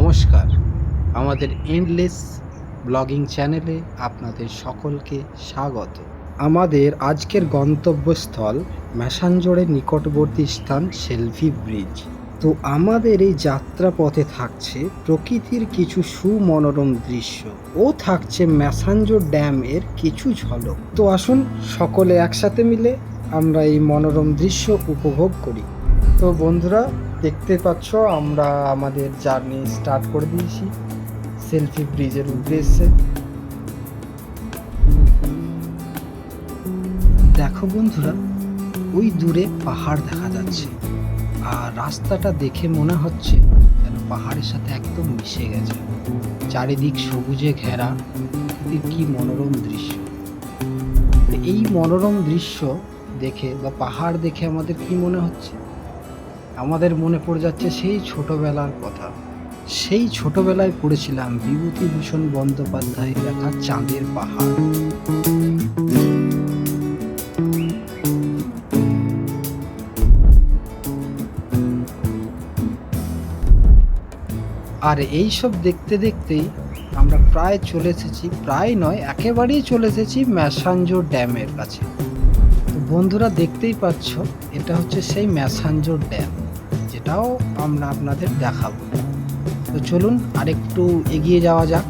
নমস্কার, আমাদের endless blogging চ্যানেলে আপনাদের সকলকে স্বাগত। আমাদের আজকের গন্তব্যস্থল ম্যাসাঞ্জোরের নিকটবর্তী স্থান সেলফি ব্রিজ। তো আমাদের এই যাত্রাপথে থাকছে প্রকৃতির কিছু সুমনোরম দৃশ্য ও থাকছে ম্যাসাঞ্জোর ড্যামের কিছু ঝলক। তো আসুন সকলে একসাথে মিলে আমরা এই মনোরম দৃশ্য উপভোগ করি। তো বন্ধুরা, দেখতে পাচ্ছ আমরা আমাদের জার্নি স্টার্ট করে দিয়েছি সেলফি ব্রিজের উদ্দেশ্যে। দেখো বন্ধুরা, ওই দূরে পাহাড় দেখা যাচ্ছে, আর রাস্তাটা দেখে মনে হচ্ছে যেন পাহাড়ের সাথে একদম মিশে গেছে। চারিদিক সবুজে ঘেরা, কি মনোরম দৃশ্য। এই মনোরম দৃশ্য দেখে বা পাহাড় দেখে আমাদের কি মনে হচ্ছে? আমাদের মনে পড়ে যাচ্ছে সেই ছোটবেলার কথা। সেই ছোটবেলায় পড়েছিলাম বিভূতিভূষণ বন্দ্যোপাধ্যায়ের লেখা চাঁদের পাহাড়। আর এই সব দেখতে দেখতেই আমরা প্রায় চলে এসেছি, প্রায় নয় একেবারেই চলে এসেছি ম্যাসাঞ্জোর ড্যামের কাছে। তো বন্ধুরা, দেখতেই পাচ্ছ এটা হচ্ছে সেই ম্যাসাঞ্জোর ড্যাম, যেটাও আমরা আপনাদের দেখাবো। তো চলুন আরেকটু এগিয়ে যাওয়া যাক।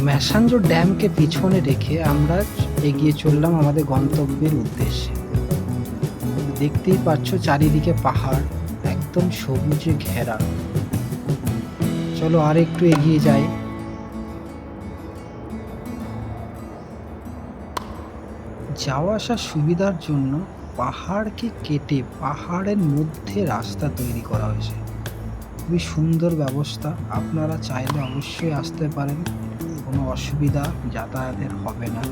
ম্যাসাঞ্জোর ড্যামকে পিছনে রেখে আমরা এগিয়ে চললাম আমাদের গন্তব্যের উদ্দেশ্যে। দেখতেই পাচ্ছ চারিদিকে পাহাড়, একদম সবুজে ঘেরা। চলো আর একটু এগিয়ে যাই। যাওয়া আসার সুবিধার জন্য পাহাড়কে কেটে পাহাড়ের মধ্যে রাস্তা তৈরি করা হয়েছে। খুবই সুন্দর ব্যবস্থা, আপনারা চাইলে অবশ্যই আসতে পারেন, কোনো অসুবিধা যাতায়াতের হবে না।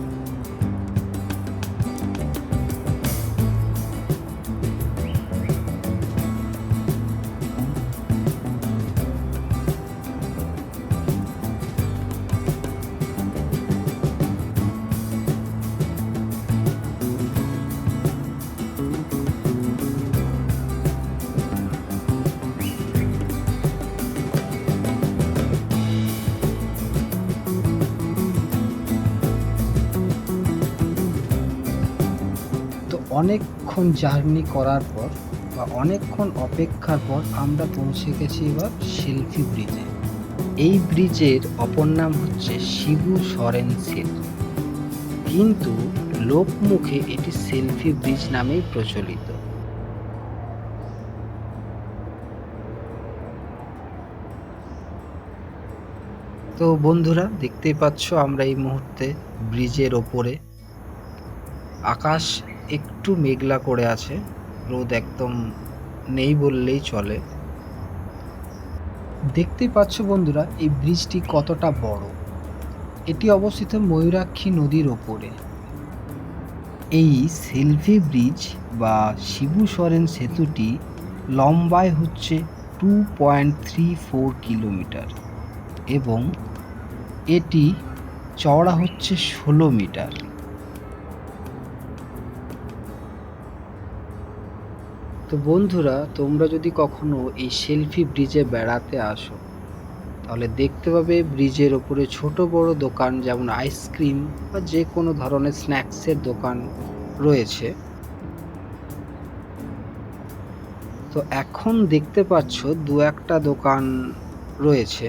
অনেকক্ষণ জার্নি করার পর বা অনেকক্ষণ অপেক্ষার পর আমরা পৌঁছে গেছি এবার সেলফি ব্রিজে। এই ব্রিজের অপর নাম হচ্ছে শিবু সরেন সেতু, কিন্তু লোকমুখে এটি সেলফি ব্রিজ নামেই প্রচলিত। তো বন্ধুরা, দেখতেই পাচ্ছ আমরা এই মুহূর্তে ব্রিজের ওপরে। আকাশ একটু মেঘলা করে আছে, রোদ একদম নেই বললেই চলে। দেখতেই পাচ্ছ বন্ধুরা, এই ব্রিজটি কতটা বড়। এটি অবস্থিত ময়ূরাক্ষী নদীর ওপরে। এই সেলফি ব্রিজ বা শিবু সরেন সেতুটি লম্বায় হচ্ছে 2.34 কিলোমিটার এবং এটি চওড়া হচ্ছে 16 মিটার। তো বন্ধুরা, তোমরা যদি কখনো এই সেলফি ব্রিজে বেড়াতে আসো, তাহলে দেখতে পাবে ব্রিজের ওপরে ছোট বড় দোকান, যেমন আইসক্রিম বা যে কোনো ধরনের স্ন্যাক্সের দোকান রয়েছে। তো এখন দেখতে পাচ্ছ দু একটা দোকান রয়েছে,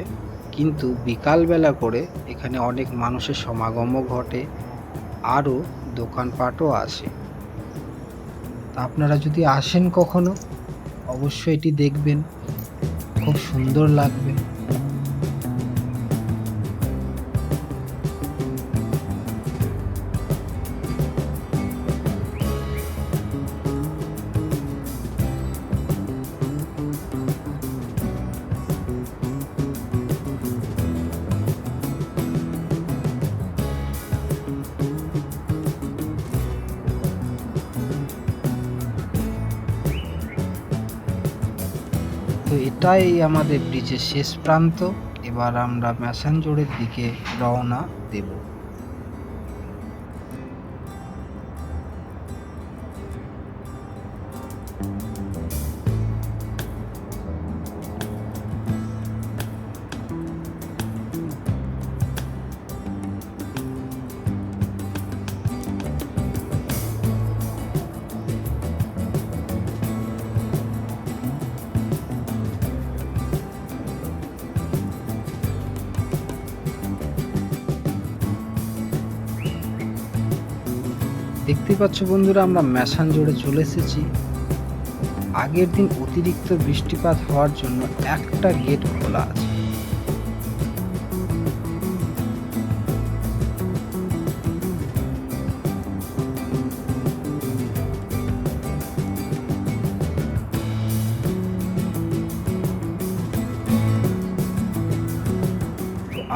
কিন্তু বিকালবেলা করে এখানে অনেক মানুষের সমাগমও ঘটে, আরও দোকানপাটও আসে। আপনারা যদি আসেন কখনো, অবশ্যই এটি দেখবেন, খুব সুন্দর লাগবে। তো এটাই আমাদের ব্রিজের শেষ প্রান্ত এবার আমরা ম্যাসাঞ্জোরের দিকে রওনা দেব। দেখতে পাচ্ছ বন্ধুরা, আমরা ম্যাসাঞ্জোরে চলে এসেছি। আগের দিন অতিরিক্ত বৃষ্টিপাত হওয়ার জন্য একটা গেট খোলা আছে।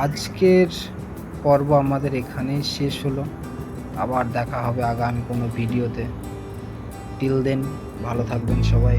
আজকের পর্ব আমাদের এখানেই শেষ হলো। আবার দেখা হবে আগামী কোনো ভিডিওতে। টিল দেন ভালো থাকবেন সবাই।